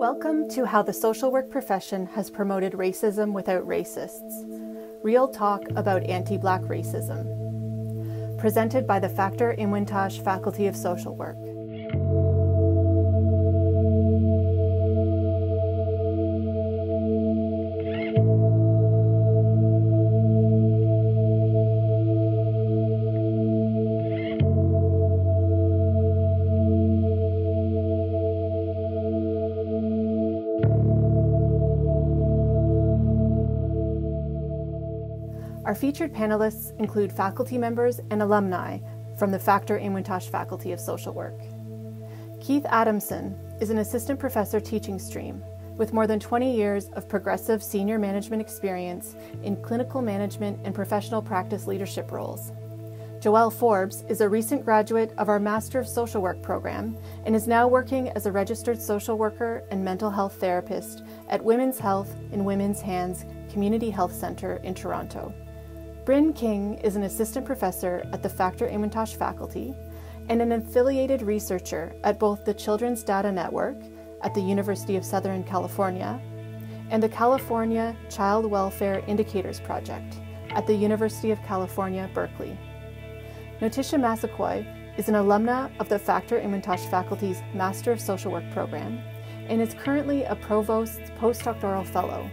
Welcome to How the Social Work Profession Has Promoted Racism Without Racists. Real talk about anti-Black racism. Presented by the Factor-Inwentash Faculty of Social Work. Our featured panelists include faculty members and alumni from the Factor-Inwentash Faculty of Social Work. Keith Adamson is an assistant professor teaching stream with more than 20 years of progressive senior management experience in clinical management and professional practice leadership roles. Joelle Forbes is a recent graduate of our Master of Social Work program and is now working as a registered social worker and mental health therapist at Women's Health in Women's Hands Community Health Center in Toronto. Bryn King is an assistant professor at the Factor-Inwentash faculty and an affiliated researcher at both the Children's Data Network at the University of Southern California and the California Child Welfare Indicators Project at the University of California, Berkeley. Notisha Massaquoi is an alumna of the Factor-Inwentash faculty's Master of Social Work program and is currently a Provost's postdoctoral fellow.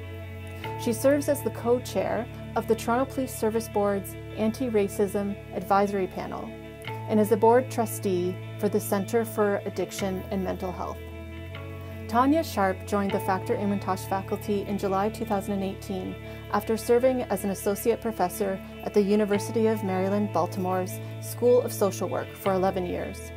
She serves as the co-chair of the Toronto Police Service Board's Anti-Racism Advisory Panel and is a board trustee for the Center for Addiction and Mental Health. Tanya Sharp joined the Factor-Inwentash faculty in July 2018 after serving as an associate professor at the University of Maryland, Baltimore's School of Social Work for 11 years.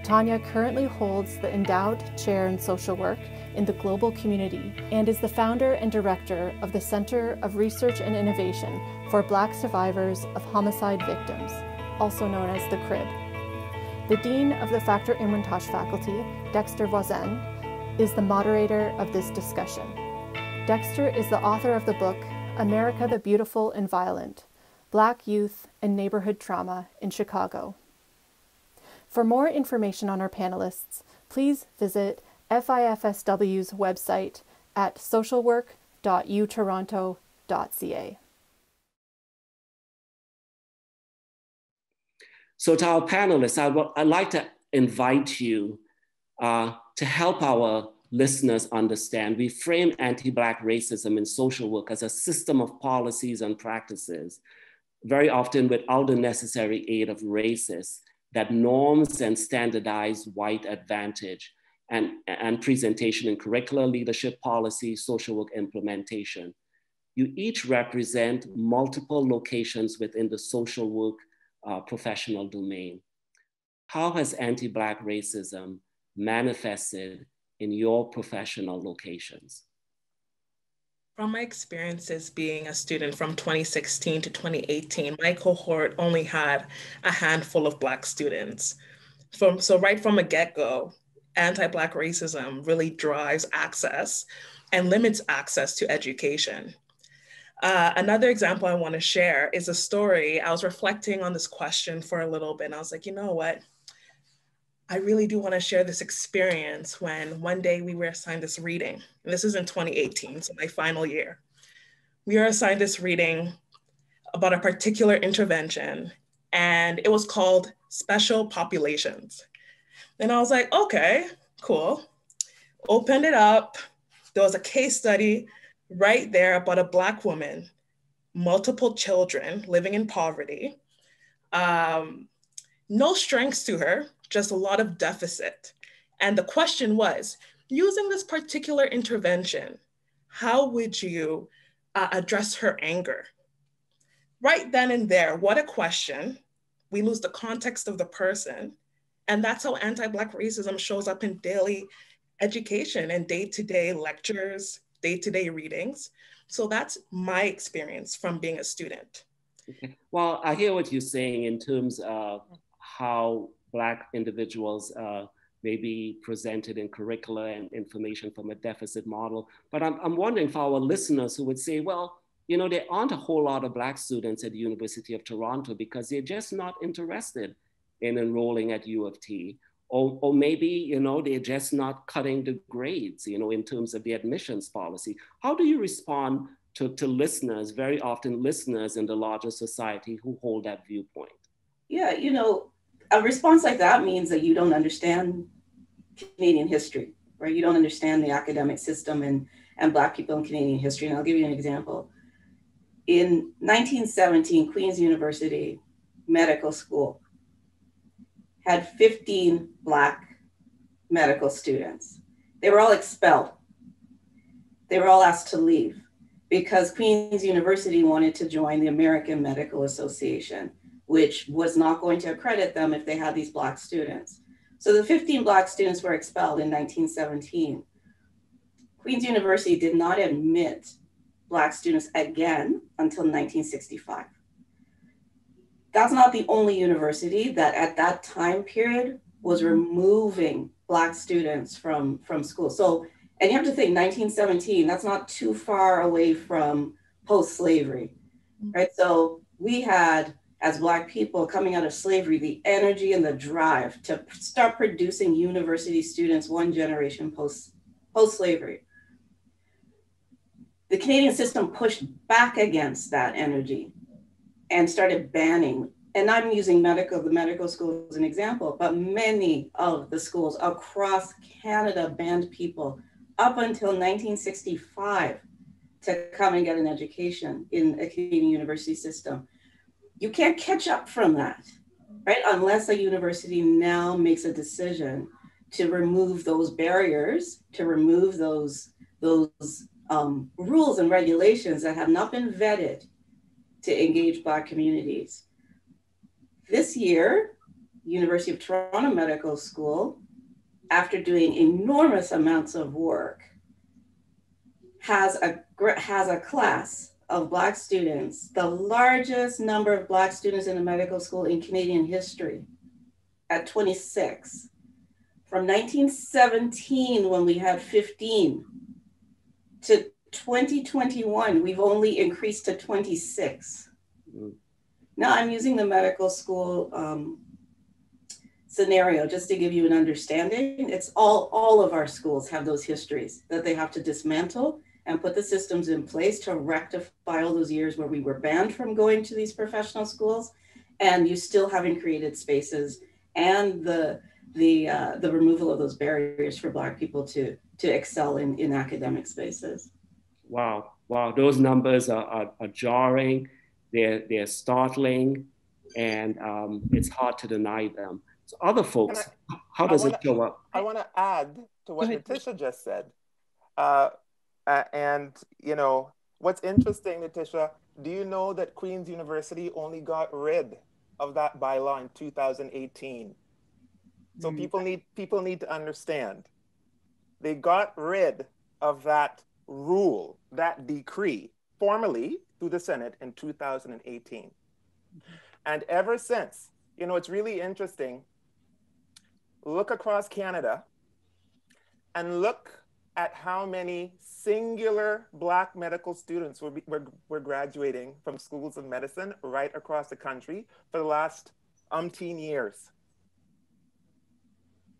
Tanya currently holds the endowed chair in social work in the global community and is the founder and director of the Center of Research and Innovation for Black Survivors of Homicide Victims, also known as the CRIB. The Dean of the Factor-Inwentash faculty, Dexter Voisin, is the moderator of this discussion. Dexter is the author of the book, America the Beautiful and Violent, Black Youth and Neighborhood Trauma in Chicago. For more information on our panelists, please visit FIFSW's website at socialwork.utoronto.ca. So to our panelists, I'd like to invite you to help our listeners understand. We frame anti-Black racism in social work as a system of policies and practices, very often without the necessary aid of racists, that norms and standardized white advantage and presentation in curricular leadership policy, social work implementation. You each represent multiple locations within the social work professional domain. How has anti-Black racism manifested in your professional locations? From my experiences being a student from 2016 to 2018, my cohort only had a handful of Black students. So right from a get-go, anti-Black racism really drives access and limits access to education. Another example I want to share is a story. I was reflecting on this question for a little bit, and I was like, you know what? I really do want to share this experience when one day we were assigned this reading, and this is in 2018, so my final year. We were assigned this reading about a particular intervention, and it was called Special Populations. And I was like, okay, cool. Opened it up. There was a case study right there about a Black woman, multiple children living in poverty, no strengths to her, just a lot of deficit. And the question was, using this particular intervention, how would you address her anger? Right then and there, what a question. We lose the context of the person. And that's how anti-Black racism shows up in daily education and day-to-day lectures, day-to-day readings. So that's my experience from being a student. Okay. Well, I hear what you're saying in terms of how Black individuals may be presented in curricula and information from a deficit model. But I'm wondering for our listeners who would say, well, you know, there aren't a whole lot of Black students at the University of Toronto because they're just not interested in enrolling at U of T, or maybe, you know, they're just not cutting the grades, you know, in terms of the admissions policy. How do you respond to listeners, very often listeners in the larger society who hold that viewpoint? Yeah, you know, a response like that means that you don't understand Canadian history, right? You don't understand the academic system and Black people in Canadian history. And I'll give you an example. In 1917, Queen's University Medical School had 15 Black medical students. They were all expelled. They were all asked to leave because Queen's University wanted to join the American Medical Association, which was not going to accredit them if they had these Black students. So the 15 Black students were expelled in 1917. Queen's University did not admit Black students again until 1965. That's not the only university that at that time period was removing Black students from school. So, and you have to think 1917, that's not too far away from post-slavery, right? So we had, as Black people coming out of slavery, the energy and the drive to start producing university students one generation post-slavery. The Canadian system pushed back against that energy and started banning, and I'm using the medical school as an example, but many of the schools across Canada banned people up until 1965 to come and get an education in a Canadian university system. You can't catch up from that, right? Unless a university now makes a decision to remove those barriers, to remove those rules and regulations that have not been vetted to engage Black communities. This year, University of Toronto Medical School, after doing enormous amounts of work, has a class of Black students, the largest number of Black students in a medical school in Canadian history, at 26. From 1917, when we had 15, to 2021, we've only increased to 26. Now I'm using the medical school scenario just to give you an understanding. It's all of our schools have those histories that they have to dismantle and put the systems in place to rectify all those years where we were banned from going to these professional schools, and you still haven't created spaces and the removal of those barriers for Black people to excel in academic spaces. Wow, those numbers are jarring, they're startling, and it's hard to deny them. So other folks, how does it show up? I want to add to what Natisha just said. And you know, what's interesting, Natisha, do you know that Queen's University only got rid of that bylaw in 2018? So people need to understand. They got rid of that rule, that decree, formally through the Senate in 2018. And ever since, you know, it's really interesting. Look across Canada and look at how many singular Black medical students were graduating from schools of medicine right across the country for the last umpteen years.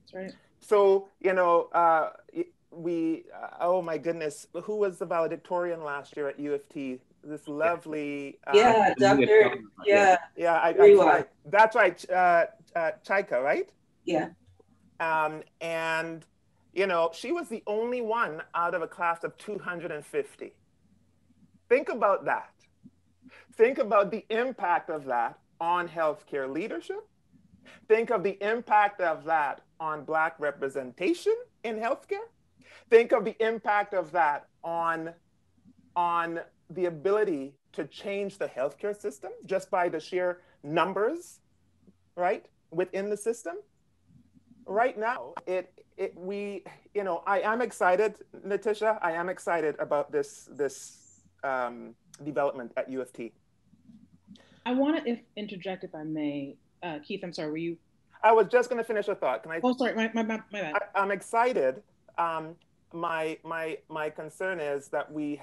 That's right. So, you know, oh my goodness, who was the valedictorian last year at U of T? This lovely... Yeah, Dr. Yeah. That's right, Chaika, right? Yeah. And, you know, she was the only one out of a class of 250. Think about that. Think about the impact of that on healthcare leadership. Think of the impact of that on Black representation in healthcare. Think of the impact of that on the ability to change the healthcare system just by the sheer numbers, right, within the system. Right now, you know, I am excited, Natisha. I am excited about this development at U of T. I want to interject, if I may. Keith, I'm sorry, were you? I was just going to finish a thought. Can I? Oh, sorry, my bad. I'm excited. My concern is that we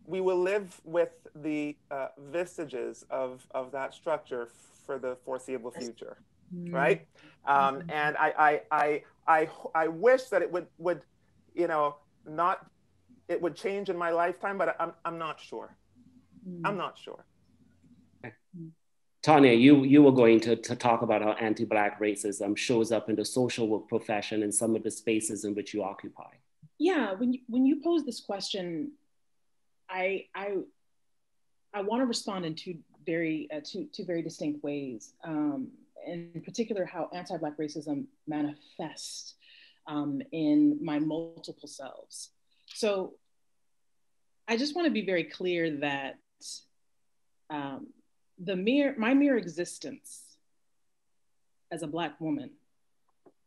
will live with the vestiges of that structure for the foreseeable future. right? And I wish that it would, you know, not, it would change in my lifetime, but I'm not sure. I'm not sure. Tanya, you were going to talk about how anti-Black racism shows up in the social work profession and some of the spaces in which you occupy. Yeah, when you pose this question, I want to respond in two very distinct ways. In particular, how anti-Black racism manifests in my multiple selves. So I just want to be very clear that my mere existence as a Black woman,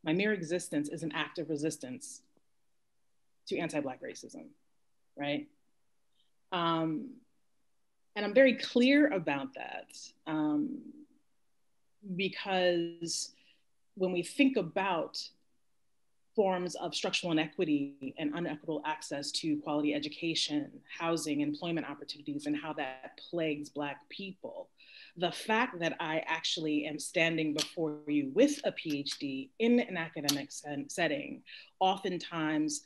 my mere existence is an act of resistance to anti-Black racism, right? And I'm very clear about that because when we think about forms of structural inequity and unequitable access to quality education, housing, employment opportunities, and how that plagues Black people, the fact that I actually am standing before you with a PhD in an academic setting, oftentimes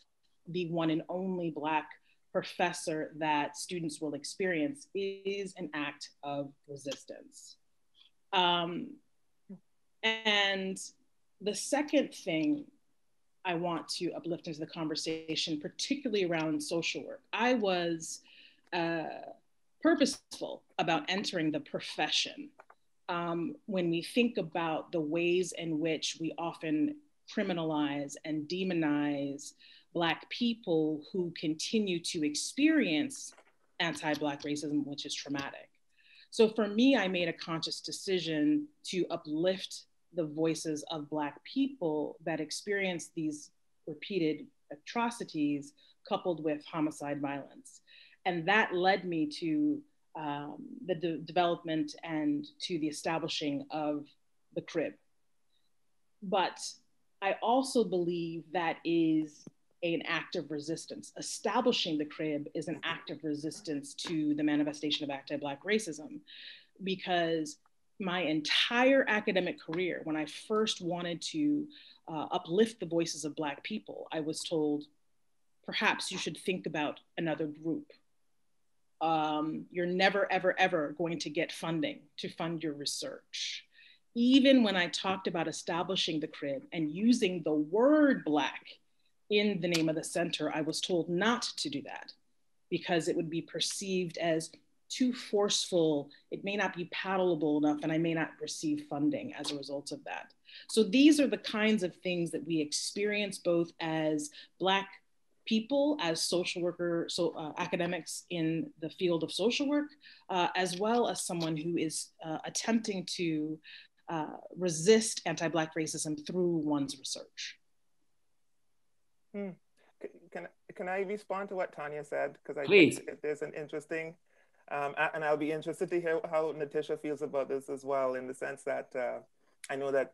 the one and only Black professor that students will experience, is an act of resistance. And the second thing I want to uplift into the conversation, particularly around social work, I was purposeful about entering the profession. When we think about the ways in which we often criminalize and demonize Black people who continue to experience anti-Black racism, which is traumatic. So for me, I made a conscious decision to uplift the voices of Black people that experience these repeated atrocities coupled with homicide violence. And that led me to the development and to the establishing of the crib. But I also believe that is an act of resistance. Establishing the crib is an act of resistance to the manifestation of anti-Black racism, because my entire academic career, when I first wanted to uplift the voices of Black people, I was told, perhaps you should think about another group. You're never, ever, ever going to get funding to fund your research. Even when I talked about establishing the crib and using the word Black in the name of the center, I was told not to do that because it would be perceived as too forceful. It may not be palatable enough, and I may not receive funding as a result of that. So these are the kinds of things that we experience both as Black people, as social workers, academics in the field of social work, as well as someone who is attempting to resist anti-Black racism through one's research. Can I respond to what Tanya said? Because I Please. think there's an interesting, and I'll be interested to hear how Natisha feels about this as well, in the sense that I know that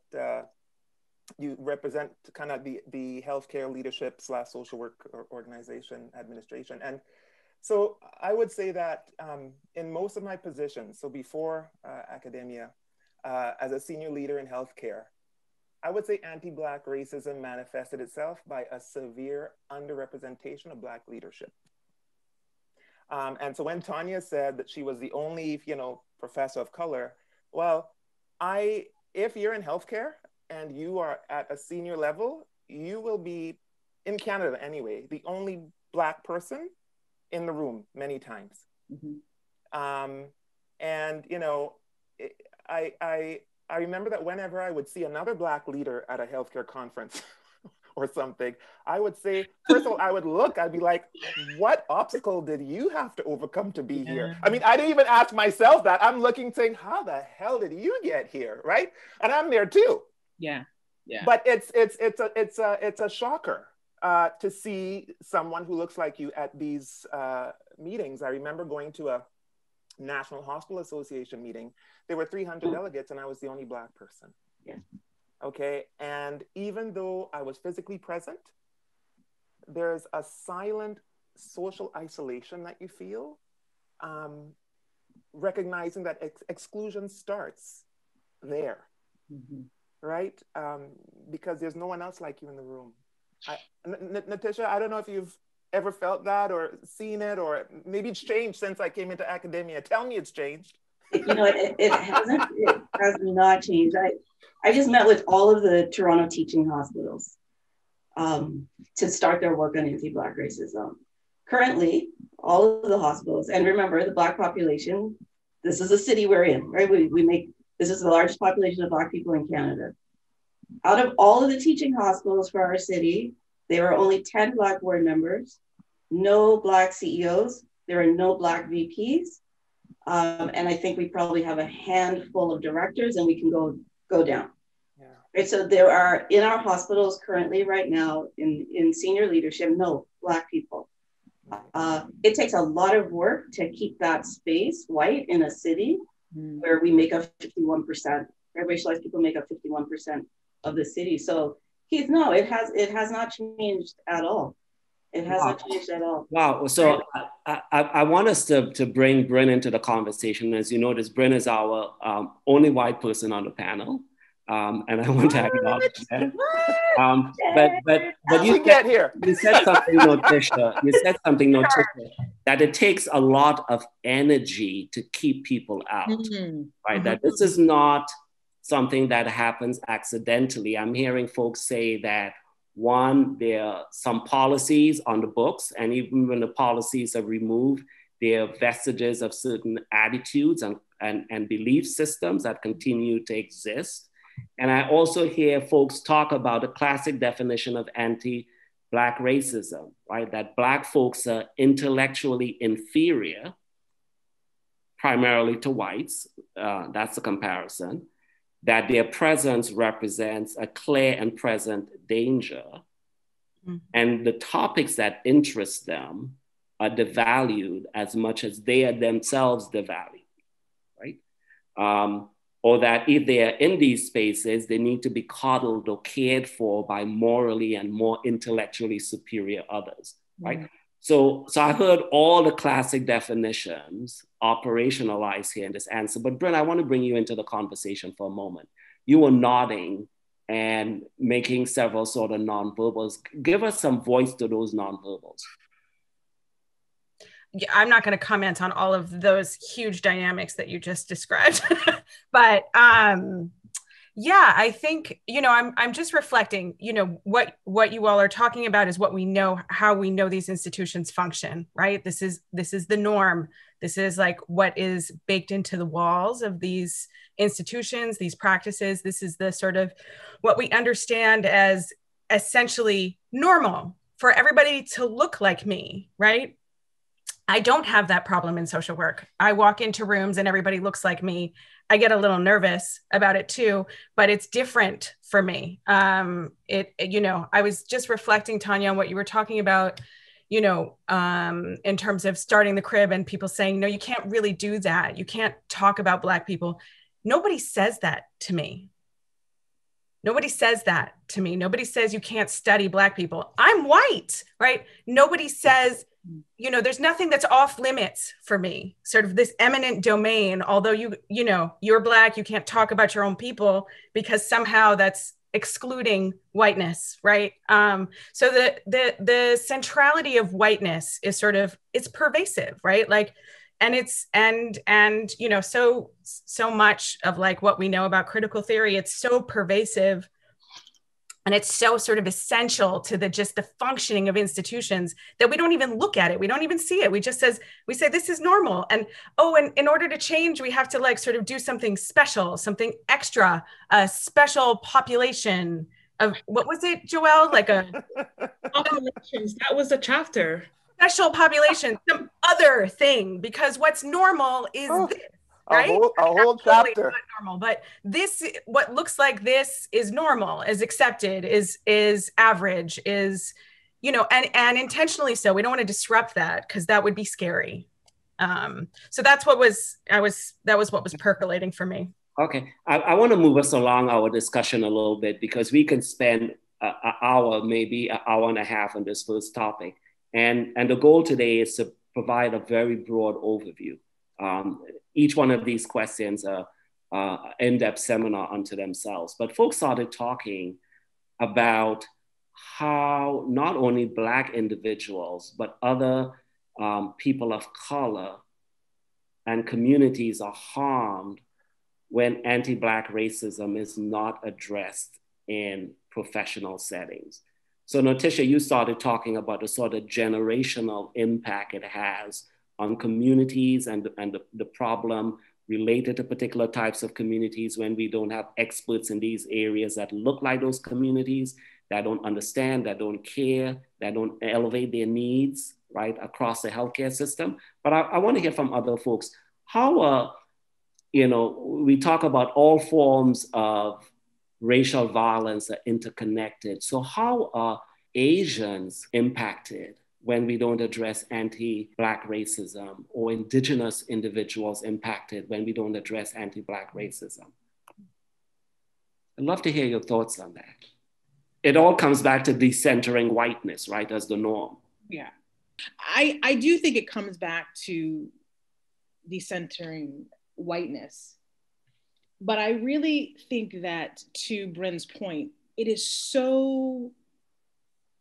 you represent kind of the healthcare leadership / social work organization administration. And so I would say that in most of my positions, so before academia, as a senior leader in healthcare, I would say anti-Black racism manifested itself by a severe underrepresentation of Black leadership. And so when Tanya said that she was the only, professor of color, well, if you're in healthcare and you are at a senior level, you will be, in Canada anyway, the only Black person in the room many times. Mm-hmm. And, I remember that whenever I would see another Black leader at a healthcare conference or something, I would say, first of all, I'd be like, what obstacle did you have to overcome to be here? I mean, I didn't even ask myself that. I'm looking saying, how the hell did you get here, right? And I'm there too. Yeah. But it's a shocker to see someone who looks like you at these meetings. I remember going to a National Hospital Association meeting. There were 300 delegates and I was the only Black person. Yeah. Okay. And even though I was physically present, there's a silent social isolation that you feel, recognizing that exclusion starts there. Mm-hmm. right? Because there's no one else like you in the room. Natisha, I don't know if you've ever felt that or seen it, or maybe it's changed since I came into academia. Tell me it's changed. You know, it hasn't, it has not changed. I just met with all of the Toronto teaching hospitals to start their work on anti-Black racism. Currently, all of the hospitals, and remember the Black population, this is the city we're in, right? This is the largest population of Black people in Canada. Out of all of the teaching hospitals for our city, there are only 10 Black board members, no Black CEOs, there are no Black VPs, and I think we probably have a handful of directors, and we can go down. Yeah. Right, so there are in our hospitals currently right now in senior leadership, no Black people. It takes a lot of work to keep that space white in a city where we make up 51%. Racialized people make up 51% of the city. So Keith, no, it has not changed at all. It has not changed at all. Wow. So I want us to bring Bryn into the conversation. As you notice, Bryn is our only white person on the panel. And I want to acknowledge that. But you said something, Notisha, that it takes a lot of energy to keep people out, right? That this is not something that happens accidentally. I'm hearing folks say that, one, there are some policies on the books, and even when the policies are removed, there are vestiges of certain attitudes and belief systems that continue to exist. And I also hear folks talk about the classic definition of anti-Black racism, right? That Black folks are intellectually inferior, primarily to whites. That's the comparison. That their presence represents a clear and present danger. And the topics that interest them are devalued as much as they are themselves devalued, right? Or that if they are in these spaces, they need to be coddled or cared for by morally and more intellectually superior others, right? So I heard all the classic definitions operationalized here in this answer. But Bryn, I want to bring you into the conversation for a moment. You were nodding and making several sort of nonverbals. Give us some voice to those nonverbals. Yeah, I'm not going to comment on all of those huge dynamics that you just described, but yeah, I think, I'm just reflecting, what you all are talking about is what we know, how we know these institutions function, right? This is the norm. This is like what is baked into the walls of these institutions, these practices. This is the sort of what we understand as essentially normal for everybody to look like me, right? I don't have that problem in social work. I walk into rooms and everybody looks like me. I get a little nervous about it too, but it's different for me. I was just reflecting, Tanya, on what you were talking about, in terms of starting the crib and people saying, no, you can't really do that. You can't talk about Black people. Nobody says that to me. Nobody says that to me. Nobody says you can't study Black people. I'm white, right? Nobody says, there's nothing that's off limits for me, sort of this eminent domain, although you're Black, you can't talk about your own people because somehow that's excluding whiteness, right? So the centrality of whiteness is sort of, it's pervasive, right? Like, and it's, and so much of like what we know about critical theory, it's so pervasive. And it's so sort of essential to the functioning of institutions that we don't even look at it. We don't even see it. We say this is normal. And in order to change, we have to like sort of do something special, something extra, a special population of, what was it, Joelle? Like populations. That was a chapter. Special population, some other thing, because what's normal is this. Right? A whole chapter. Not normal, but this, what looks like this is normal, is accepted, is average, is, and intentionally so. We don't want to disrupt that because that would be scary. So that's what that was what was percolating for me. Okay, I want to move us along our discussion a little bit because we can spend an hour, maybe an hour and a half on this first topic. And the goal today is to provide a very broad overview. Each one of these questions are in-depth seminar unto themselves. But folks started talking about how not only Black individuals, but other people of color and communities are harmed when anti-Black racism is not addressed in professional settings. So Natisha, you started talking about the sort of generational impact it has on communities and the problem related to particular types of communities when we don't have experts in these areas that look like those communities, that don't understand, that don't care, that don't elevate their needs, right, across the healthcare system. But I want to hear from other folks. How, we talk about all forms of racial violence are interconnected. So how are Asians impacted when we don't address anti-Black racism, or Indigenous individuals impacted when we don't address anti-Black racism? I'd love to hear your thoughts on that. It all comes back to decentering whiteness, right, as the norm. Yeah, I do think it comes back to decentering whiteness. But I really think that, to Bryn's point, it is so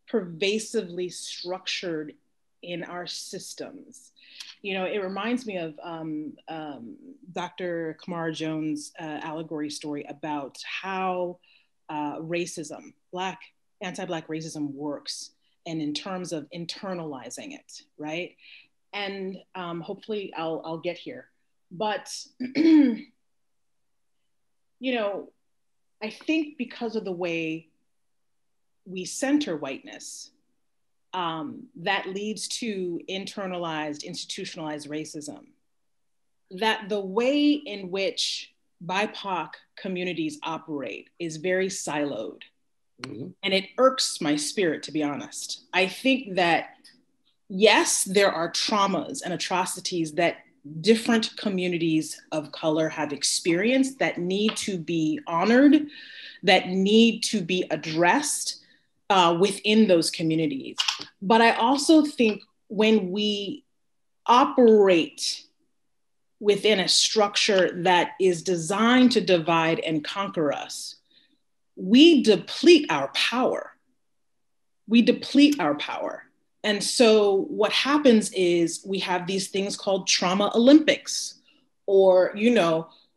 pervasively structured in our systems. It reminds me of Dr. Kamara Jones' allegory story about how racism, anti-Black racism works, and in terms of internalizing it, right? And hopefully I'll get here. But, I think because of the way we center whiteness, that leads to internalized, institutionalized racism. That the way in which BIPOC communities operate is very siloed. Mm-hmm. And it irks my spirit, to be honest. I think that, yes, there are traumas and atrocities that different communities of color have experienced that need to be honored, that need to be addressed within those communities. But I also think when we operate within a structure that is designed to divide and conquer us, we deplete our power. And so what happens is we have these things called trauma Olympics, or,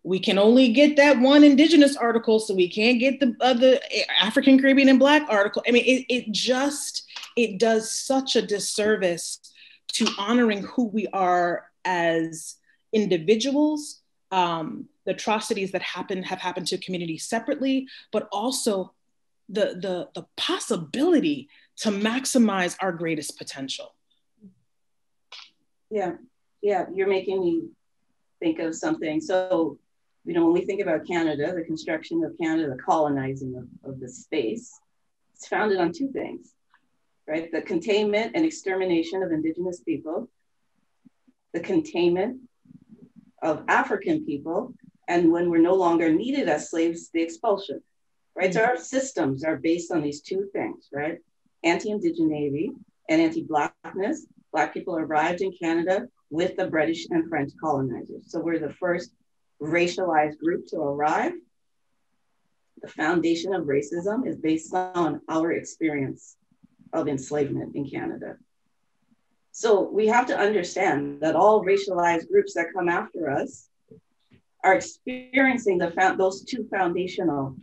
we can only get that one Indigenous article, so we can't get the other African, Caribbean, and Black article. I mean, it does such a disservice to honoring who we are as individuals, the atrocities that have happened to communities separately, but also the possibility to maximize our greatest potential. Yeah, you're making me think of something. So, when we think about Canada, the construction of Canada, the colonizing of the space, it's founded on two things, right? The containment and extermination of Indigenous people, the containment of African people, and when we're no longer needed as slaves, the expulsion, right? So our systems are based on these two things, right? Anti-indigeneity and anti-Blackness. Black people arrived in Canada with the British and French colonizers. So we're the first racialized group to arrive. The foundation of racism is based on our experience of enslavement in Canada. So we have to understand that all racialized groups that come after us are experiencing those two foundational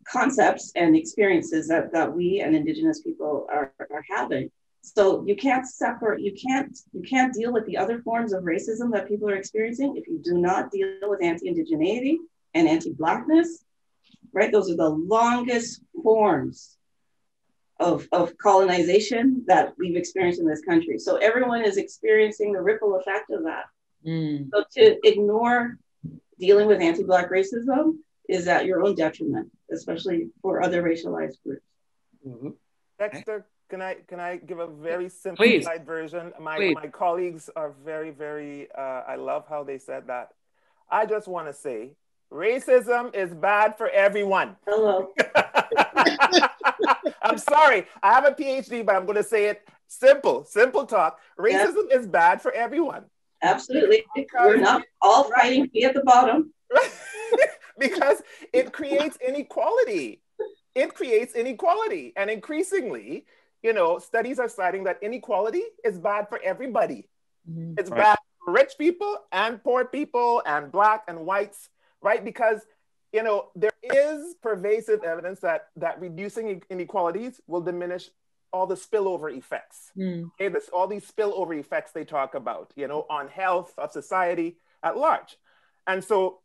concepts and experiences that we and Indigenous people are having. So you can't separate, you can't deal with the other forms of racism that people are experiencing if you do not deal with anti-indigeneity and anti-Blackness, right? Those are the longest forms of colonization that we've experienced in this country. So everyone is experiencing the ripple effect of that. So to ignore dealing with anti-Black racism is at your own detriment, especially for other racialized groups. Mm-hmm. Dexter, can I give a very simplified version? My colleagues are very, very, I love how they said that. I just want to say, racism is bad for everyone. Hello. I'm sorry, I have a PhD, but I'm going to say it simple talk. Racism is bad for everyone. Absolutely. We're not all fighting to be at the bottom. Because it creates inequality. It creates inequality. And increasingly, you know, studies are citing that inequality is bad for everybody. Mm-hmm. It's bad for rich people and poor people and Black and whites, right? Because, you know, there is pervasive evidence that reducing inequalities will diminish all the spillover effects. Okay, all these spillover effects they talk about, you know, on health of society at large. And so,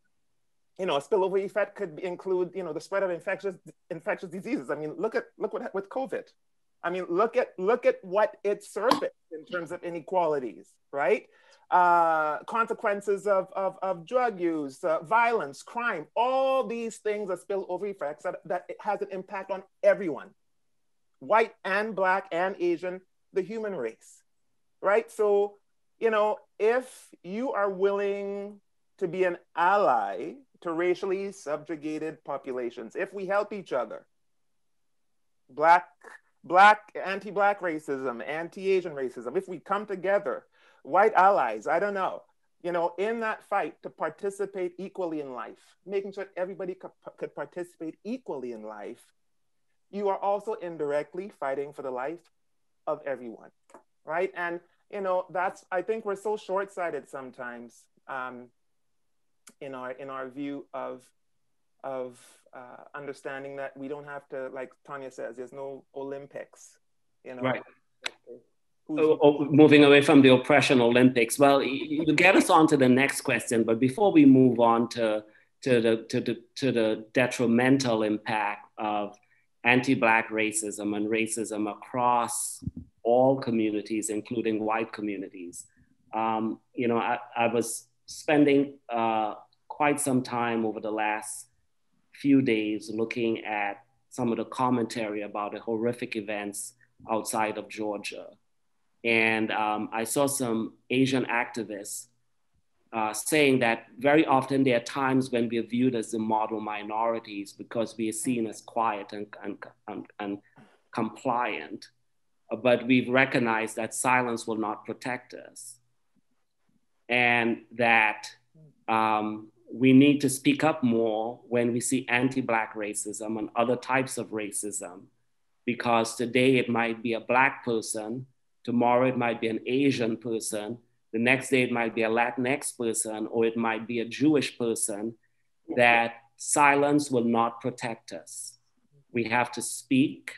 you know, a spillover effect could include, you know, the spread of infectious diseases. I mean, look what with COVID. I mean, look at what it surfaced in terms of inequalities, right? Consequences of drug use, violence, crime, all these things are spillover effects that it has an impact on everyone, white and Black and Asian, the human race, right? So, you know, if you are willing to be an ally to racially subjugated populations, if we help each other, Black, anti-Black racism, anti-Asian racism, if we come together, white allies, I don't know, you know, in that fight to participate equally in life, making sure everybody could participate equally in life, you are also indirectly fighting for the life of everyone, right? And, you know, I think we're so short-sighted sometimes in our view of understanding that we don't have to, like Tanya says, there's no Olympics, you know. Right. Moving away from the oppression Olympics. Well, you get us on to the next question, but before we move on to the detrimental impact of anti-Black racism and racism across all communities, including white communities. You know, I was spending quite some time over the last few days looking at some of the commentary about the horrific events outside of Georgia. And I saw some Asian activists saying that very often there are times when we are viewed as the model minorities because we are seen as quiet and compliant, but we've recognized that silence will not protect us, and that we need to speak up more when we see anti-Black racism and other types of racism, because today it might be a Black person, tomorrow it might be an Asian person, the next day it might be a Latinx person, or it might be a Jewish person, that silence will not protect us. We have to speak,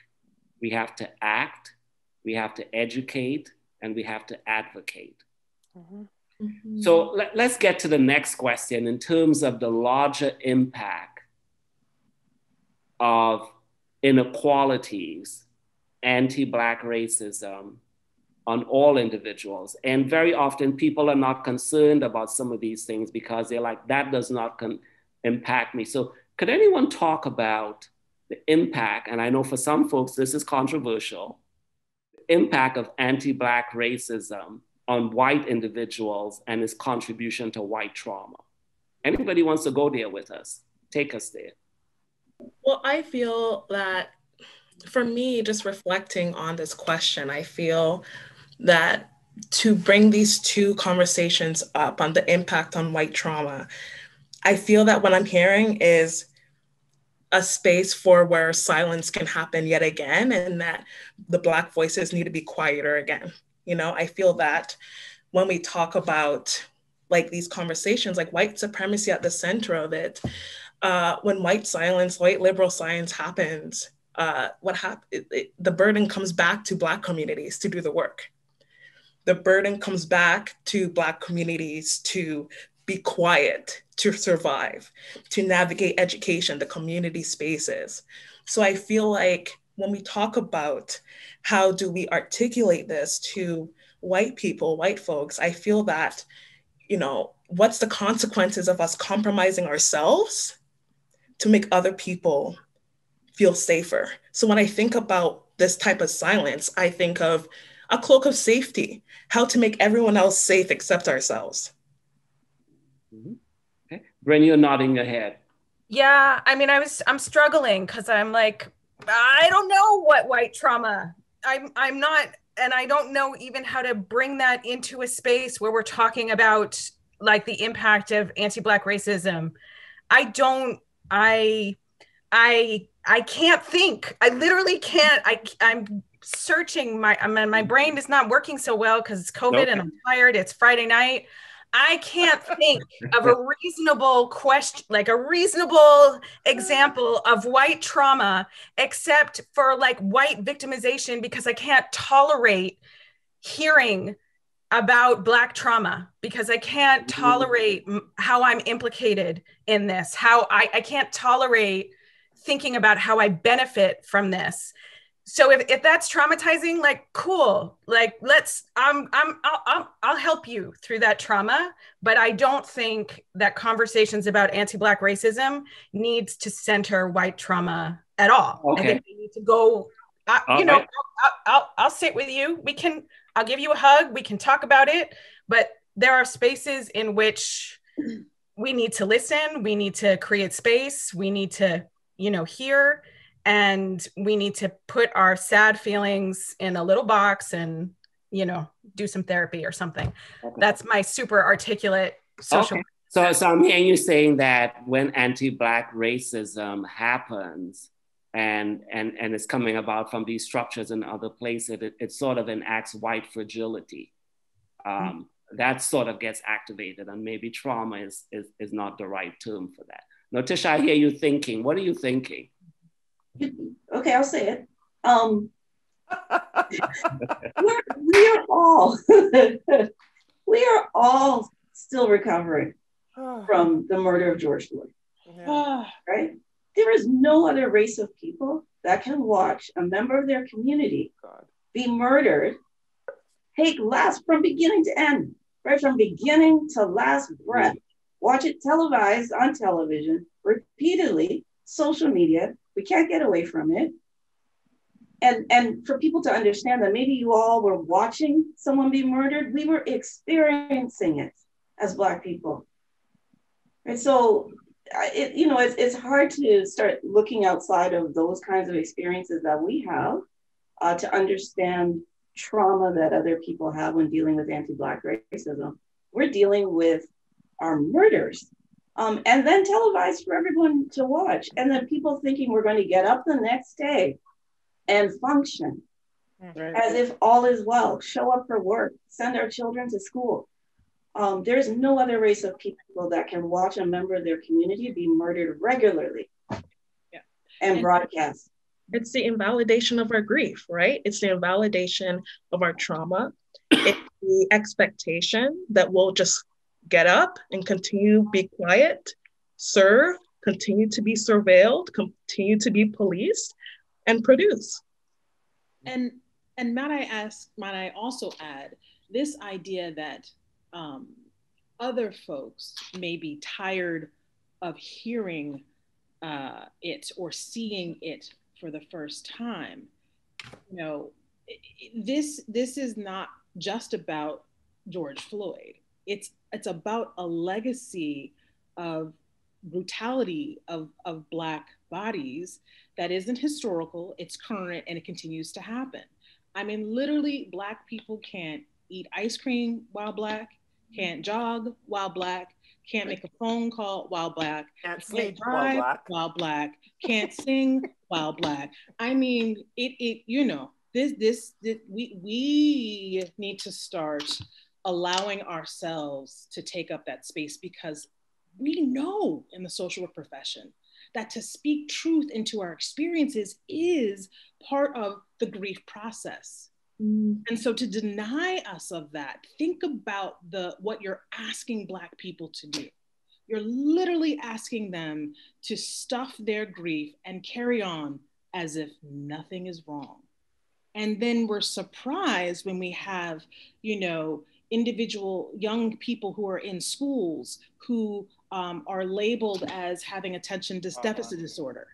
we have to act, we have to educate, and we have to advocate. Mm-hmm. Mm-hmm. So let's get to the next question in terms of the larger impact of inequalities, anti-Black racism, on all individuals. And very often people are not concerned about some of these things because they're like, that does not impact me. So could anyone talk about the impact, and I know for some folks this is controversial, the impact of anti-Black racism on white individuals and its contribution to white trauma? Anybody wants to go there with us? Take us there. Well, I feel that for me, just reflecting on this question, I feel that to bring these two conversations up on the impact on white trauma, I feel that what I'm hearing is a space for where silence can happen yet again, and that the Black voices need to be quieter again. You know, I feel that when we talk about like these conversations, like white supremacy at the center of it, when white liberal silence happens, the burden comes back to Black communities to do the work. The burden comes back to Black communities to be quiet, to survive, to navigate education, the community spaces. So I feel like when we talk about how do we articulate this to white people, white folks, I feel that, you know, what's the consequences of us compromising ourselves to make other people feel safer? So when I think about this type of silence, I think of a cloak of safety, how to make everyone else safe except ourselves. Mm-hmm. Okay. Bren, you're nodding your head. Yeah, I mean, I'm struggling because I'm like, I don't know what white trauma, I'm not, and I don't know even how to bring that into a space where we're talking about like the impact of anti-Black racism. I don't, I can't think. I literally can't. I'm searching my brain is not working so well because it's COVID Okay. and I'm tired. It's Friday night. I can't think of a reasonable question, like a reasonable example of white trauma, except for like white victimization, because I can't tolerate hearing about Black trauma, because I can't tolerate how I'm implicated in this, how I can't tolerate thinking about how I benefit from this. So if that's traumatizing, like, cool, like I'll help you through that trauma, but I don't think that conversations about anti-Black racism needs to center white trauma at all. Okay. I think we need to go, Right. I'll sit with you. I'll give you a hug. We can talk about it, but there are spaces in which we need to listen. We need to create space. We need to, hear, and we need to put our sad feelings in a little box and, do some therapy or something. Okay. That's my super articulate social. Okay. So I'm hearing you saying that when anti-Black racism happens and it's coming about from these structures in other places, it sort of enacts white fragility. That sort of gets activated, and maybe trauma is not the right term for that. Now, Tisha, I hear you thinking. What are you thinking? Okay, I'll say it. We are all we are all still recovering from the murder of George Floyd. Yeah. Right? There is no other race of people that can watch a member of their community be murdered, take last from beginning to end, right? From beginning to last breath. Watch it televised on television repeatedly, social media. We can't get away from it. And for people to understand that maybe you all were watching someone be murdered, we were experiencing it as Black people. And so, it's hard to start looking outside of those kinds of experiences that we have to understand trauma that other people have when dealing with anti-Black racism. We're dealing with our murders, and then televised for everyone to watch. And then people thinking we're going to get up the next day and function as if all is well, show up for work, send our children to school. There's no other race of people that can watch a member of their community be murdered regularly and broadcast. It's the invalidation of our grief, right? It's the invalidation of our trauma. It's the expectation that we'll just get up and continue to be quiet, serve, continue to be surveilled, continue to be policed, and produce. And might I also add this idea that other folks may be tired of hearing it or seeing it for the first time. This is not just about George Floyd. It's about a legacy of brutality of Black bodies that isn't historical, it's current, and it continues to happen. I mean, literally, Black people can't eat ice cream while Black, can't jog while Black, can't make a phone call while Black, Can't can't sleep drive while Black, can't sing while Black. I mean, we need to start allowing ourselves to take up that space, because we know in the social work profession that to speak truth into our experiences is part of the grief process. And so to deny us of that, think about what you're asking Black people to do. You're literally asking them to stuff their grief and carry on as if nothing is wrong. And then we're surprised when we have, individual young people who are in schools who are labeled as having attention deficit disorder.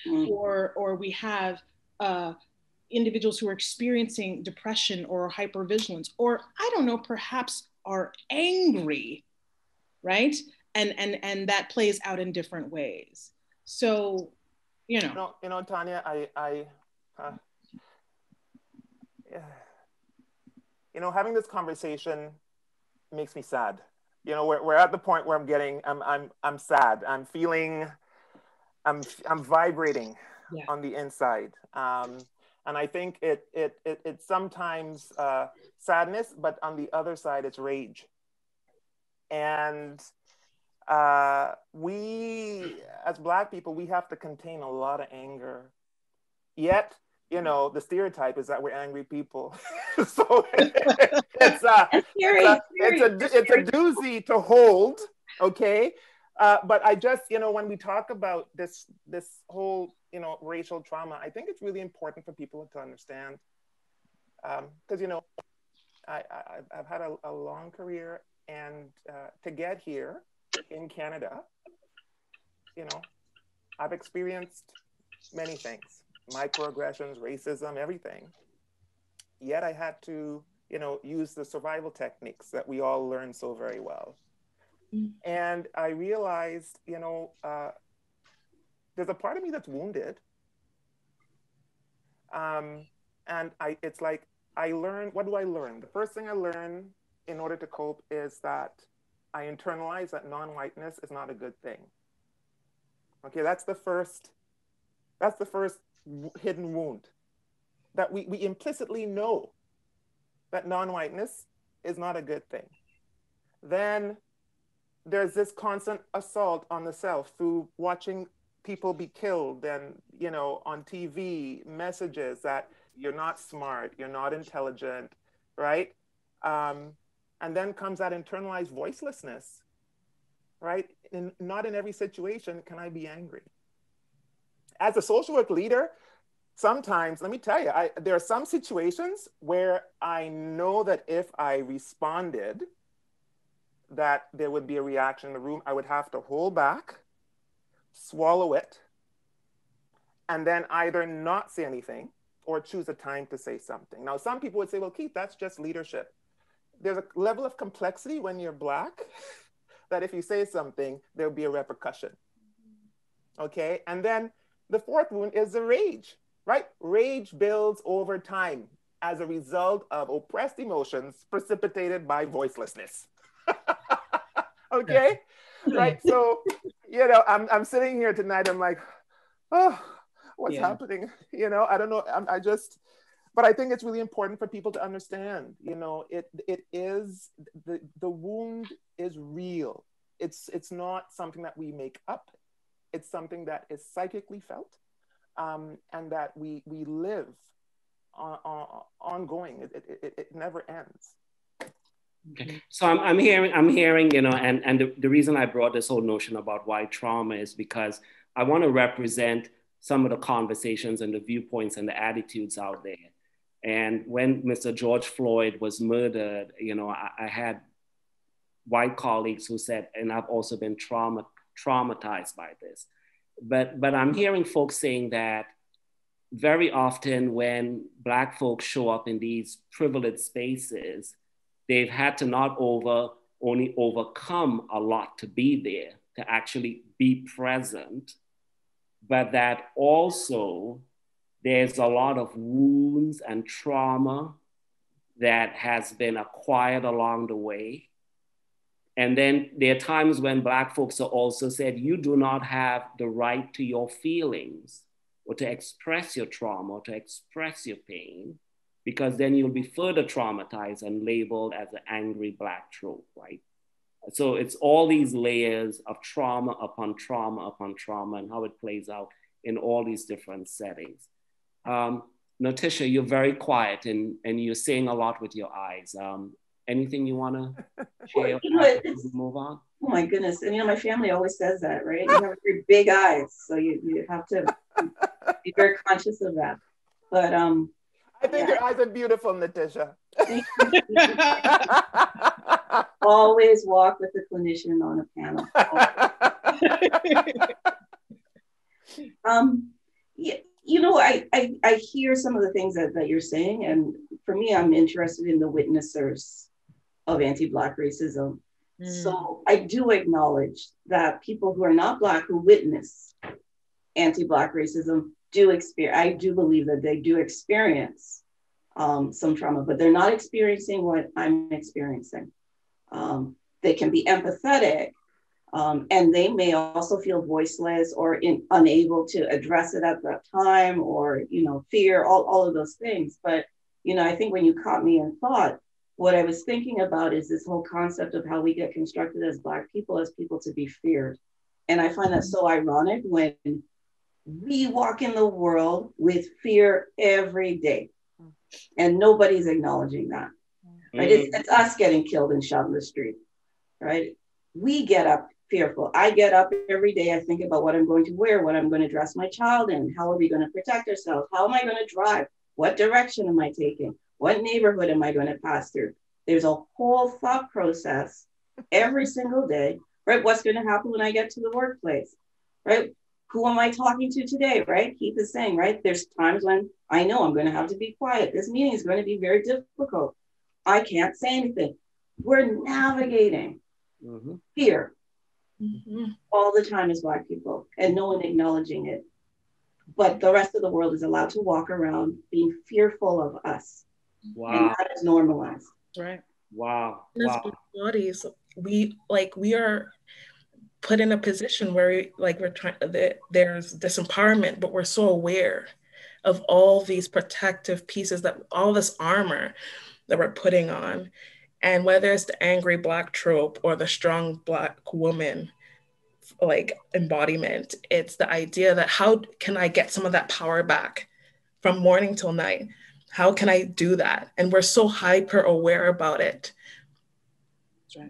Or we have individuals who are experiencing depression or hypervigilance, or I don't know, perhaps are angry, right? And that plays out in different ways. So, Tanya, having this conversation makes me sad, You know, we're at the point where I'm sad. I'm feeling, I'm vibrating on the inside. And I think it's sometimes sadness, but on the other side, it's rage. And we, as Black people, we have to contain a lot of anger. Yet, you know, the stereotype is that we're angry people. So it's a doozy to hold, okay? But I just, you know, when we talk about this whole, you know, racial trauma, I think it's really important for people to understand. Because, you know, I've had a long career, and to get here in Canada, you know, I've experienced many things. Microaggressions, racism, everything. Yet I had to, you know, use the survival techniques that we all learn so very well. And I realized, you know, there's a part of me that's wounded. And it's like, I learned, what do I learn? The first thing I learned in order to cope is that I internalize that non-whiteness is not a good thing. Okay, that's the first hidden wound, that we implicitly know that non-whiteness is not a good thing. Then there's this constant assault on the self through watching people be killed, and, you know, on TV, messages that you're not smart, you're not intelligent, right? And then comes that internalized voicelessness, right? Not in every situation can I be angry. As a social work leader, sometimes, let me tell you, there are some situations where I know that if I responded, that there would be a reaction in the room. I would have to hold back, swallow it, and then either not say anything or choose a time to say something. Now, some people would say, well, Keith, that's just leadership. There's a level of complexity when you're Black that if you say something, there'll be a repercussion. Okay, and then the fourth wound is the rage, right? Rage builds over time as a result of oppressed emotions precipitated by voicelessness. Okay, right? So, you know, I'm sitting here tonight, I'm like, oh, what's happening? You know, I don't know, but I think it's really important for people to understand, you know, it is, the wound is real. It's not something that we make up. It's something that is psychically felt, and that we live ongoing. It never ends. Okay, so I'm hearing, you know, and the reason I brought this whole notion about why trauma is because I want to represent some of the conversations and the viewpoints and the attitudes out there. And when Mr. George Floyd was murdered, you know, I had white colleagues who said, and I've also been traumatized by this. But I'm hearing folks saying that very often when Black folks show up in these privileged spaces, they've had to not only overcome a lot to be there, to actually be present, but that also there's a lot of wounds and trauma that has been acquired along the way. And then there are times when Black folks are also said, you do not have the right to your feelings or to express your trauma or to express your pain, because then you'll be further traumatized and labeled as an angry Black trope, right? So it's all these layers of trauma upon trauma upon trauma and how it plays out in all these different settings. Natisha, you're very quiet and you're saying a lot with your eyes. Anything you want to share? Well, Move on. Oh my goodness. And you know, my family always says that, right? You have very big eyes. So you have to be very conscious of that. But I think your eyes are beautiful, Natisha. Always walk with a clinician on a panel. You know, I hear some of the things that you're saying, and for me, I'm interested in the witnessers of anti-Black racism. So I do acknowledge that people who are not Black who witness anti-Black racism I do believe that they do experience some trauma, but they're not experiencing what I'm experiencing. they can be empathetic, and they may also feel voiceless or unable to address it at that time, or, fear, all of those things. But, I think when you caught me in thought, what I was thinking about is this whole concept of how we get constructed as Black people as people to be feared. And I find that so ironic when we walk in the world with fear every day and nobody's acknowledging that, right? It's us getting killed and shot in the street, right? We get up fearful. I get up every day. I think about what I'm going to wear, what I'm going to dress my child in, how are we going to protect ourselves? How am I going to drive? What direction am I taking? What neighborhood am I going to pass through? There's a whole thought process every single day, right? What's going to happen when I get to the workplace, right? Who am I talking to today, right? Keith is saying, right? There's times when I know I'm going to have to be quiet. This meeting is going to be very difficult. I can't say anything. We're navigating fear all the time as Black people, and no one acknowledging it. But the rest of the world is allowed to walk around being fearful of us. Wow. And that is normalized. Right. Wow. And as bodies, we are put in a position where we're trying, there's disempowerment, but we're so aware of all these protective pieces, that all this armor that we're putting on. And whether it's the angry Black trope or the strong Black woman embodiment, it's the idea that how can I get some of that power back from morning till night? How can I do that? And we're so hyper aware about it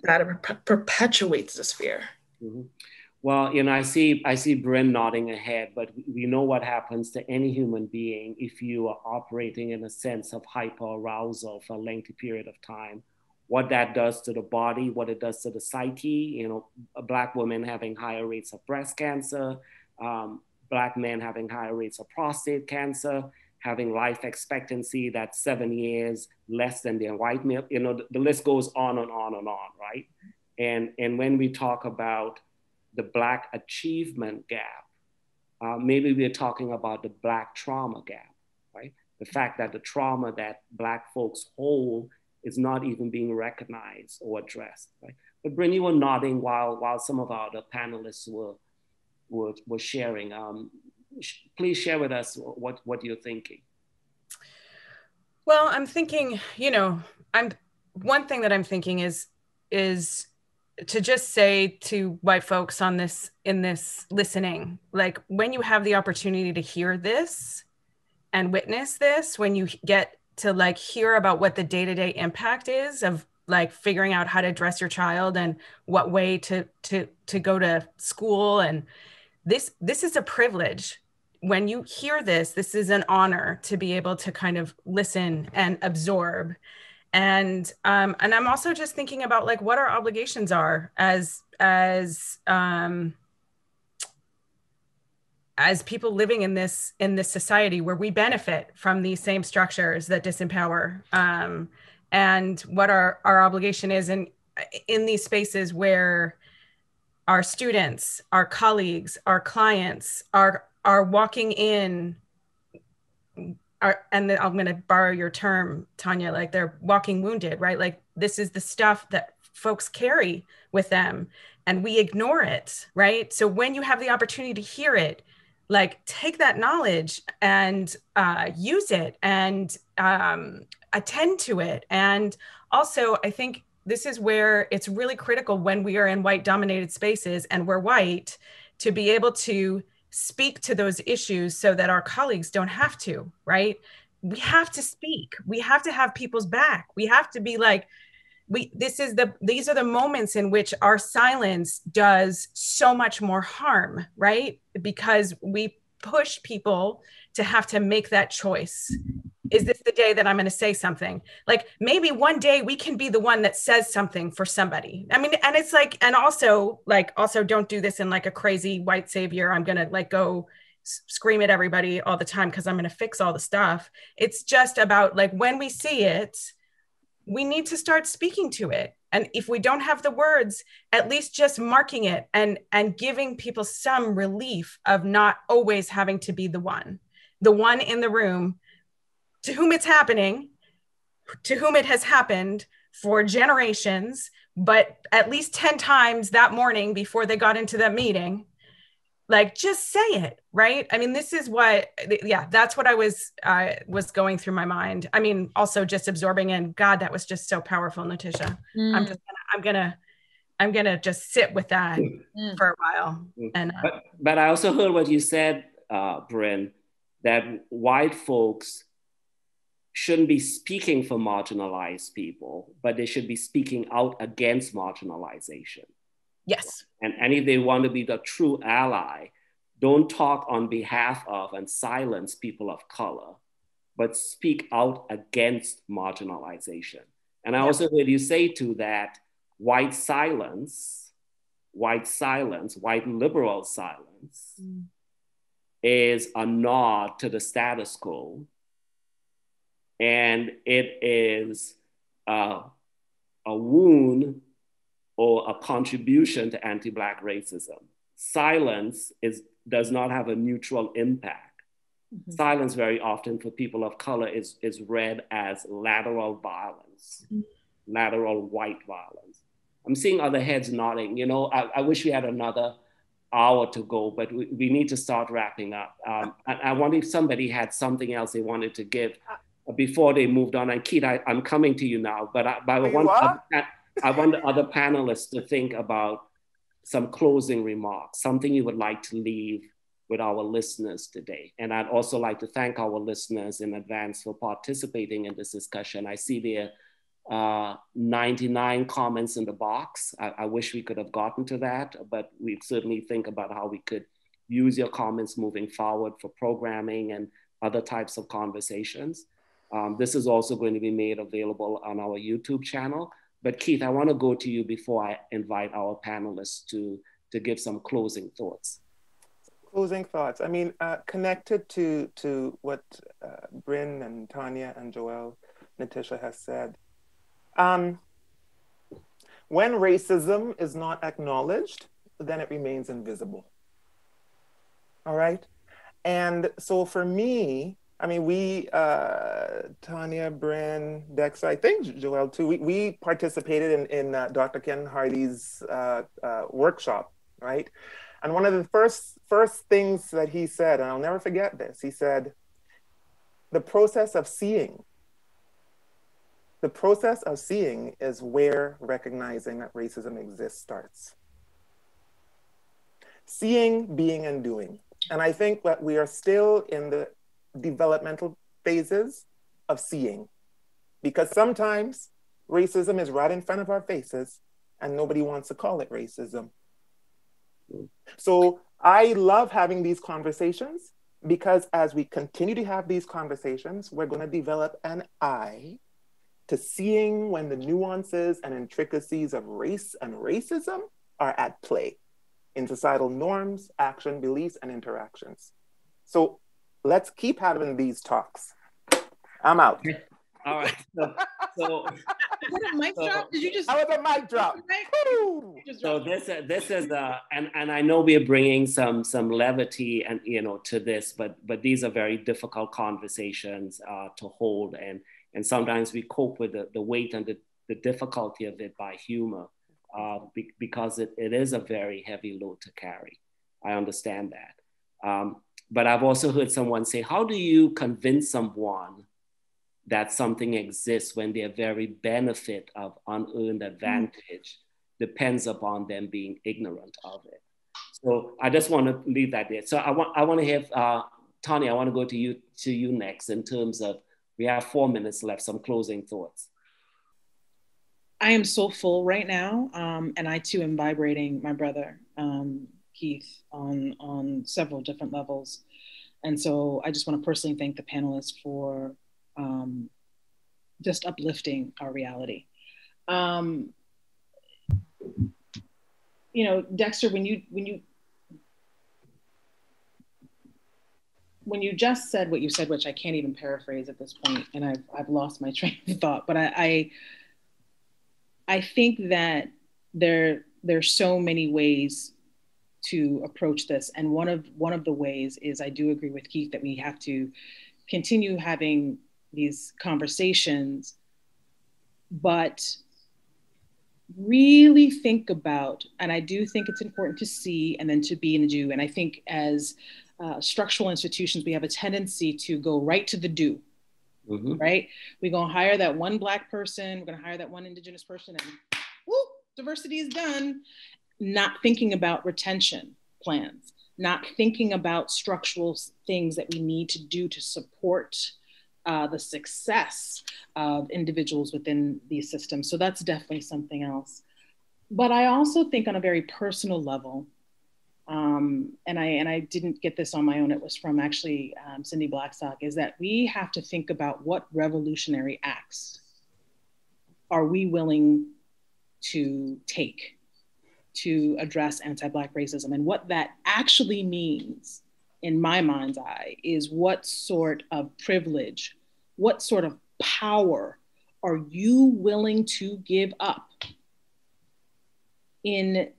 that it perpetuates this fear. Well, I see Bryn nodding ahead, but we know what happens to any human being if you are operating in a sense of hyper-arousal for a lengthy period of time. What that does to the body, what it does to the psyche, Black women having higher rates of breast cancer, Black men having higher rates of prostate cancer, having life expectancy that's 7 years less than their white male, the list goes on and on and on, right? And when we talk about the Black achievement gap, maybe we're talking about the Black trauma gap, right? The fact that the trauma that Black folks hold is not even being recognized or addressed, right? But Bryn, you were nodding while some of our other panelists were sharing. Please share with us what you're thinking. Well, I'm thinking, one thing that I'm thinking is to just say to white folks in this listening, when you have the opportunity to hear this and witness this, when you get to hear about what the day-to-day impact is of figuring out how to dress your child and what way to go to school, and this is a privilege. When you hear this is an honor to be able to kind of listen and absorb. And I'm also just thinking about what our obligations are as people living in this society where we benefit from these same structures that disempower, and what our obligation is in these spaces where our students, our colleagues, our clients are walking in, and I'm going to borrow your term, Tanya, they're walking wounded, right? This is the stuff that folks carry with them and we ignore it, right? So when you have the opportunity to hear it, take that knowledge and use it and attend to it. And also, I think this is where it's really critical when we are in white dominated spaces and we're white to be able to speak to those issues so that our colleagues don't have to, right? We have to speak. We have to have people's back. We have to be these are the moments in which our silence does so much more harm, right? Because we push people to have to make that choice. Is this the day that I'm going to say something? Maybe one day we can be the one that says something for somebody. I mean, and it's and also don't do this in a crazy white savior. I'm going to go scream at everybody all the time because I'm going to fix all the stuff. It's just about when we see it, we need to start speaking to it. And if we don't have the words, at least just marking it and giving people some relief of not always having to be the one in the room to whom it's happening, to whom it has happened, for generations, but at least 10 times that morning before they got into that meeting. Like, just say it, right? I mean, this is what, yeah, that's what I was going through my mind. I mean, also just absorbing in, God, that was just so powerful, Natisha. I'm gonna just sit with that for a while. And but I also heard what you said, Bryn, that white folks shouldn't be speaking for marginalized people, but they should be speaking out against marginalization. Yes. And if they want to be the true ally, don't talk on behalf of and silence people of color, but speak out against marginalization. And I also heard you say too that white silence, white liberal silence is a nod to the status quo. And it is a wound or a contribution to anti-Black racism. Silence does not have a neutral impact. Mm-hmm. Silence very often for people of color is read as lateral violence, lateral white violence. I'm seeing other heads nodding. You know, I wish we had another hour to go, but we need to start wrapping up. I wonder if somebody had something else they wanted to give before they moved on. And Keith, I'm coming to you now, but I want the other panelists to think about some closing remarks, something you would like to leave with our listeners today. And I'd also like to thank our listeners in advance for participating in this discussion. I see there 99 comments in the box. I wish we could have gotten to that, but we certainly think about how we could use your comments moving forward for programming and other types of conversations. This is also going to be made available on our YouTube channel. But Keith, I want to go to you before I invite our panelists to give some closing thoughts. Closing thoughts. I mean, connected to what Bryn and Tanya and Joelle, Natisha has said. When racism is not acknowledged, then it remains invisible. All right? And so for me, I mean, we, Tanya, Bryn, Dexter, I think Joelle too, we participated in Dr. Ken Hardy's workshop, right? And one of the first things that he said, and I'll never forget this, he said, the process of seeing is where recognizing that racism exists starts. Seeing, being, and doing. And I think that we are still in the developmental phases of seeing, because sometimes racism is right in front of our faces and nobody wants to call it racism. So I love having these conversations, because as we continue to have these conversations, we're going to develop an eye to seeing when the nuances and intricacies of race and racism are at play in societal norms, action, beliefs, and interactions. So let's keep having these talks. I'm out. All right. So what a mic drop? Did you just? I was a mic drop. So this is and I know we're bringing some levity and to this, but these are very difficult conversations to hold, and sometimes we cope with the weight and the difficulty of it by humor, because it is a very heavy load to carry. I understand that. But I've also heard someone say, how do you convince someone that something exists when their very benefit of unearned advantage depends upon them being ignorant of it? So I just want to leave that there. So I want to have, Tanya, I want to go to you next in terms of, we have 4 minutes left, some closing thoughts. I am so full right now. And I too am vibrating my brother, Keith, on several different levels. And so I just want to personally thank the panelists for just uplifting our reality. Dexter, when you just said what you said, which I can't even paraphrase at this point, and I've lost my train of thought, but I think that there's so many ways to approach this, and one of the ways is, I do agree with Keith that we have to continue having these conversations, but really think about, and I do think it's important to see and then to be and to do. And I think as structural institutions, we have a tendency to go right to the do, right? We're going to hire that one Black person, we're going to hire that one Indigenous person, and whoop, diversity is done. Not thinking about retention plans, not thinking about structural things that we need to do to support the success of individuals within these systems. So that's definitely something else. But I also think on a very personal level, and I didn't get this on my own, it was from actually Cindy Blackstock, is that we have to think about what revolutionary acts are we willing to take to address anti-Black racism. And what that actually means, in my mind's eye, is what sort of privilege, what sort of power are you willing to give up in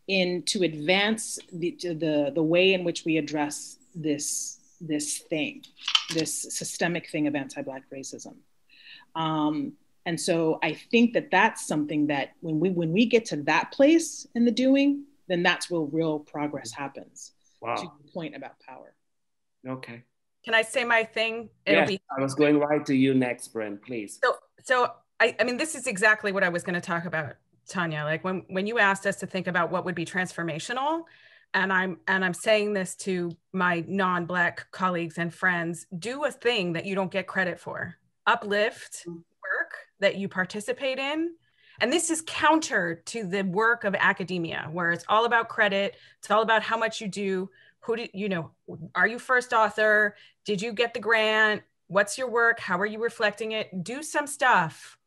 to advance the way in which we address this systemic thing of anti-Black racism. And so I think that that's something that when we get to that place in the doing, then that's where real progress happens. Wow. To the point about power. Okay. Can I say my thing? Yes, I was going right to you next, Brent, please. So I mean, this is exactly what I was going to talk about, Tanya. Like when you asked us to think about what would be transformational, and I'm saying this to my non-Black colleagues and friends, do a thing that you don't get credit for. Uplift work that you participate in. And this is counter to the work of academia, where it's all about credit. It's all about how much you do. Who did, are you first author? Did you get the grant? What's your work? How are you reflecting it? Do some stuff.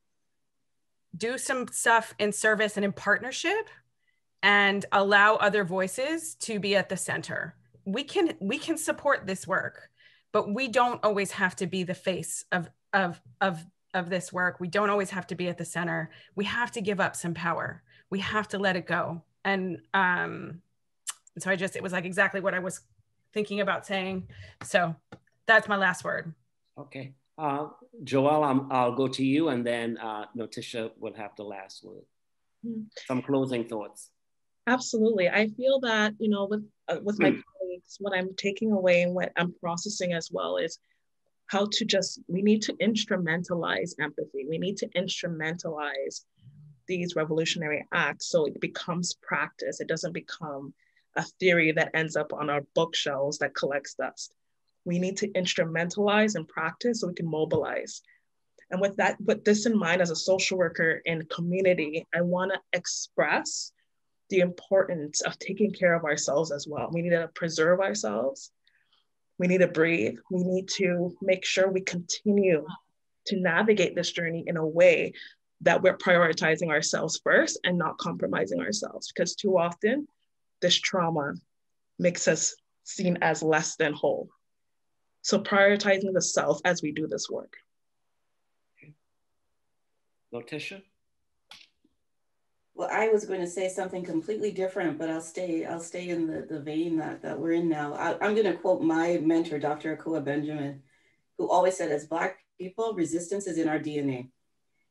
Do some stuff in service and in partnership, and allow other voices to be at the center. We can support this work, but we don't always have to be the face of this work. We don't always have to be at the center. We have to give up some power. We have to let it go. And so it was like exactly what I was thinking about saying. So that's my last word. Okay. Joelle, I'll go to you, and then Notisha will have the last word. Some closing thoughts. Absolutely. I feel that, with my colleagues, what I'm taking away and what I'm processing as well is we need to instrumentalize empathy. We need to instrumentalize these revolutionary acts so it becomes practice. It doesn't become a theory that ends up on our bookshelves that collects dust. We need to instrumentalize and practice so we can mobilize. And with this in mind, as a social worker in community, I want to express the importance of taking care of ourselves as well. We need to preserve ourselves. We need to breathe. We need to make sure we continue to navigate this journey in a way that we're prioritizing ourselves first and not compromising ourselves, because too often this trauma makes us seen as less than whole. So prioritizing the self as we do this work. Okay. Notisha? Well, I was going to say something completely different, but I'll stay in the vein that we're in now. I'm going to quote my mentor, Dr. Akua Benjamin, who always said, as Black people, resistance is in our DNA.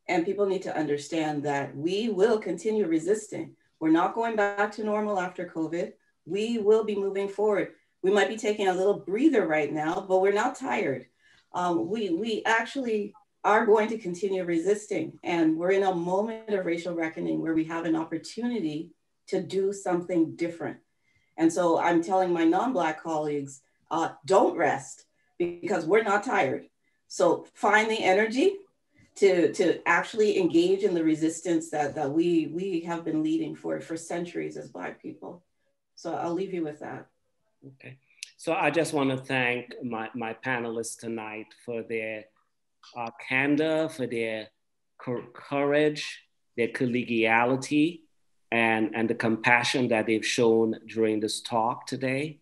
And people need to understand that we will continue resisting. We're not going back to normal after COVID. We will be moving forward. We might be taking a little breather right now, but we're not tired. We actually are going to continue resisting. And we're in a moment of racial reckoning where we have an opportunity to do something different. And so I'm telling my non-Black colleagues, don't rest, because we're not tired. So find the energy to actually engage in the resistance that we have been leading for centuries as Black people. So I'll leave you with that. Okay. So I just want to thank my panelists tonight for their candor, for their courage, their collegiality, and the compassion that they've shown during this talk today.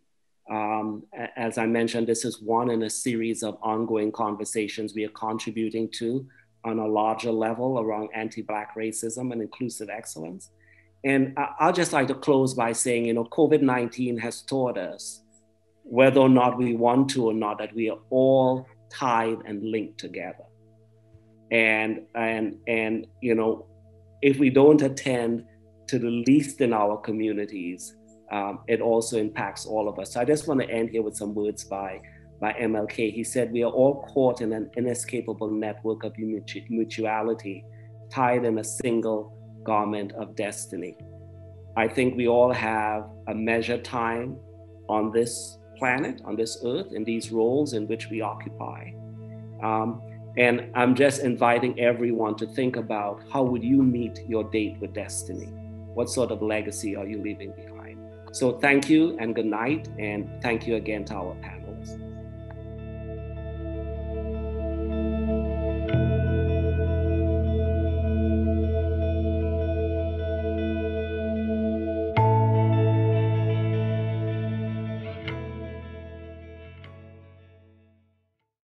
As I mentioned, this is one in a series of ongoing conversations we are contributing to on a larger level around anti-Black racism and inclusive excellence. And I'd just like to close by saying, COVID-19 has taught us, whether or not we want to or not, that we are all tied and linked together. And if we don't attend to the least in our communities, it also impacts all of us. So I just want to end here with some words by MLK. He said, "We are all caught in an inescapable network of mutuality, tied in a single garment of destiny." I think we all have a measured time on this planet, on this earth, in these roles in which we occupy. And I'm just inviting everyone to think about, how would you meet your date with destiny? What sort of legacy are you leaving behind? So thank you and good night. And thank you again to our panel.